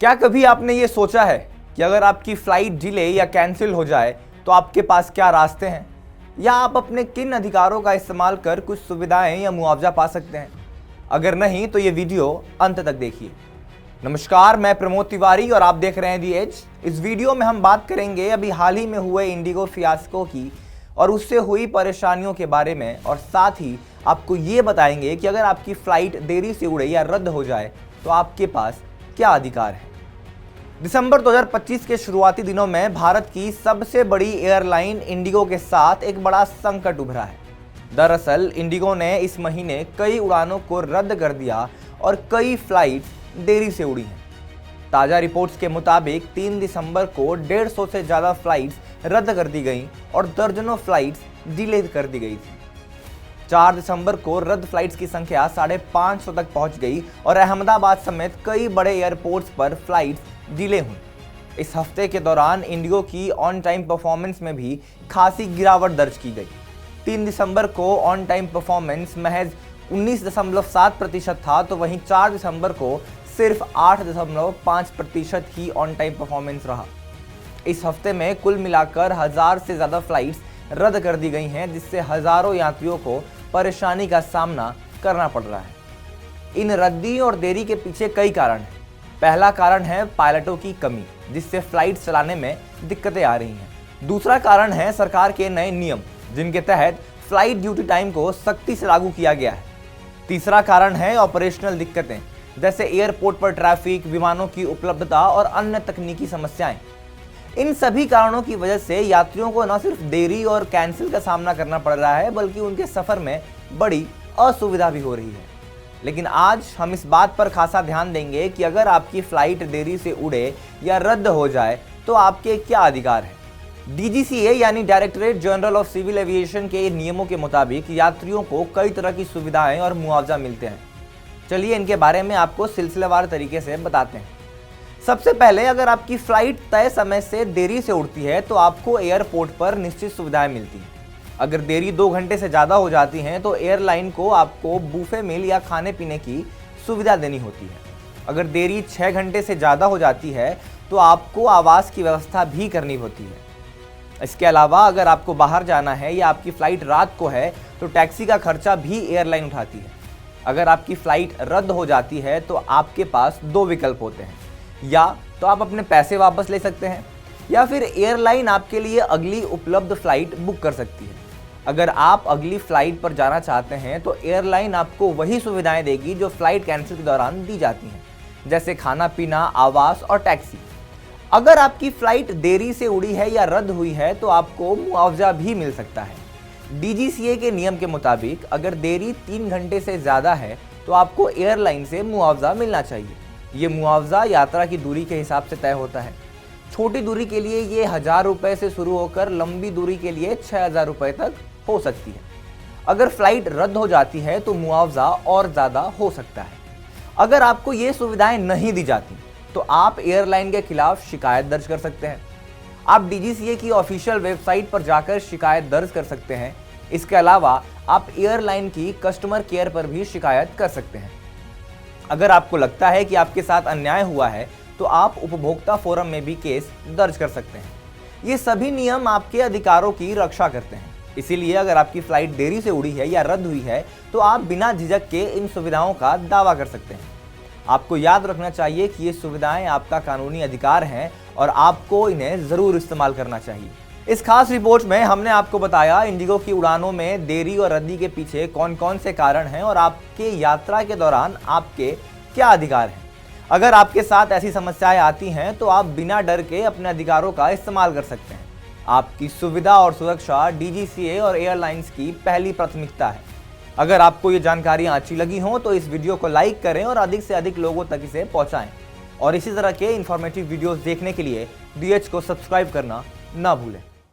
क्या कभी आपने ये सोचा है कि अगर आपकी फ्लाइट डिले या कैंसिल हो जाए तो आपके पास क्या रास्ते हैं, या आप अपने किन अधिकारों का इस्तेमाल कर कुछ सुविधाएं या मुआवजा पा सकते हैं? अगर नहीं तो ये वीडियो अंत तक देखिए। नमस्कार, मैं प्रमोद तिवारी और आप देख रहे हैं दी एज। इस वीडियो में हम बात करेंगे अभी हाल ही में हुए इंडिगो फियास्को की और उससे हुई परेशानियों के बारे में, और साथ ही आपको ये बताएंगे कि अगर आपकी फ्लाइट देरी से उड़े या रद्द हो जाए तो आपके पास क्या अधिकार है। दिसंबर 2025 के शुरुआती दिनों में भारत की सबसे बड़ी एयरलाइन इंडिगो के साथ एक बड़ा संकट उभरा है। दरअसल इंडिगो ने इस महीने कई उड़ानों को रद्द कर दिया और कई फ्लाइट्स देरी से उड़ी हैं। ताज़ा रिपोर्ट्स के मुताबिक 3 दिसंबर को 150 से ज़्यादा फ्लाइट्स रद्द कर दी गईं और दर्जनों फ्लाइट्स डिले कर दी गई थी। 4 दिसंबर को रद्द फ्लाइट्स की संख्या 550 तक पहुंच गई और अहमदाबाद समेत कई बड़े एयरपोर्ट्स पर फ्लाइट्स डिले हुई। इस हफ्ते के दौरान इंडिगो की ऑन टाइम परफॉर्मेंस में भी खासी गिरावट दर्ज की गई। 3 दिसंबर को ऑन टाइम परफॉर्मेंस महज 19.7% था, तो वहीं 4 दिसंबर को सिर्फ 8.5% ही ऑन टाइम परफॉर्मेंस रहा। इस हफ्ते में कुल मिलाकर 1000 से ज़्यादा फ्लाइट्स रद्द कर दी गई हैं, जिससे हज़ारों यात्रियों को परेशानी का सामना करना पड़ रहा है। इन रद्दी और देरी के पीछे कई कारण हैं। पहला कारण है पायलटों की कमी, जिससे फ्लाइट चलाने में दिक्कतें आ रही हैं। दूसरा कारण है सरकार के नए नियम, जिनके तहत फ्लाइट ड्यूटी टाइम को सख्ती से लागू किया गया है। तीसरा कारण है ऑपरेशनल दिक्कतें, जैसे एयरपोर्ट पर ट्रैफिक, विमानों की उपलब्धता और अन्य तकनीकी समस्याएं। इन सभी कारणों की वजह से यात्रियों को न सिर्फ देरी और कैंसिल का सामना करना पड़ रहा है, बल्कि उनके सफर में बड़ी असुविधा भी हो रही है। लेकिन आज हम इस बात पर खासा ध्यान देंगे कि अगर आपकी फ्लाइट देरी से उड़े या रद्द हो जाए तो आपके क्या अधिकार हैं। डीजीसीए यानी directorate general of civil aviation के नियमों के मुताबिक यात्रियों को कई तरह की सुविधाएं और मुआवजा मिलते हैं। चलिए इनके बारे में आपको सिलसिलेवार तरीके से बताते हैं। सबसे पहले, अगर आपकी फ्लाइट तय समय से देरी से उड़ती है तो आपको एयरपोर्ट पर निश्चित सुविधाएं मिलती हैं। अगर देरी 2 घंटे से ज़्यादा हो जाती हैं तो एयरलाइन को आपको बुफे मील या खाने पीने की सुविधा देनी होती है। अगर देरी 6 घंटे से ज़्यादा हो जाती है तो आपको आवास की व्यवस्था भी करनी होती है। इसके अलावा अगर आपको बाहर जाना है या आपकी फ़्लाइट रात को है तो टैक्सी का खर्चा भी एयरलाइन उठाती है। अगर आपकी फ़्लाइट रद्द हो जाती है तो आपके पास 2 विकल्प होते हैं, या तो आप अपने पैसे वापस ले सकते हैं या फिर एयरलाइन आपके लिए अगली उपलब्ध फ़्लाइट बुक कर सकती है। अगर आप अगली फ़्लाइट पर जाना चाहते हैं तो एयरलाइन आपको वही सुविधाएं देगी जो फ़्लाइट कैंसिल के दौरान दी जाती हैं, जैसे खाना पीना, आवास और टैक्सी। अगर आपकी फ़्लाइट देरी से उड़ी है या रद्द हुई है तो आपको मुआवजा भी मिल सकता है। डीजीसीए के नियम के मुताबिक अगर देरी 3 घंटे से ज़्यादा है तो आपको एयरलाइन से मुआवजा मिलना चाहिए। ये मुआवजा यात्रा की दूरी के हिसाब से तय होता है। छोटी दूरी के लिए ये 1000 रुपये से शुरू होकर लंबी दूरी के लिए 6000 रुपये तक हो सकती है। अगर फ्लाइट रद्द हो जाती है तो मुआवजा और ज़्यादा हो सकता है। अगर आपको ये सुविधाएं नहीं दी जाती तो आप एयरलाइन के खिलाफ शिकायत दर्ज कर सकते हैं। आप डीजीसीए की ऑफिशियल वेबसाइट पर जाकर शिकायत दर्ज कर सकते हैं। इसके अलावा आप एयरलाइन की कस्टमर केयर पर भी शिकायत कर सकते हैं। अगर आपको लगता है कि आपके साथ अन्याय हुआ है तो आप उपभोक्ता फोरम में भी केस दर्ज कर सकते हैं। ये सभी नियम आपके अधिकारों की रक्षा करते हैं। इसीलिए अगर आपकी फ्लाइट देरी से उड़ी है या रद्द हुई है तो आप बिना झिझक के इन सुविधाओं का दावा कर सकते हैं। आपको याद रखना चाहिए कि ये सुविधाएं आपका कानूनी अधिकार हैं और आपको इन्हें ज़रूर इस्तेमाल करना चाहिए। इस खास रिपोर्ट में हमने आपको बताया इंडिगो की उड़ानों में देरी और रद्दी के पीछे कौन कौन से कारण हैं और आपके यात्रा के दौरान आपके क्या अधिकार हैं। अगर आपके साथ ऐसी समस्याएं आती हैं तो आप बिना डर के अपने अधिकारों का इस्तेमाल कर सकते हैं। आपकी सुविधा और सुरक्षा डीजीसीए और एयरलाइंस की पहली प्राथमिकता है। अगर आपको ये जानकारियाँ अच्छी लगी हों तो इस वीडियो को लाइक करें और अधिक से अधिक लोगों तक इसे पहुँचाएँ। और इसी तरह के इन्फॉर्मेटिव वीडियोज़ देखने के लिए डी एच को सब्सक्राइब करना ना भूलें।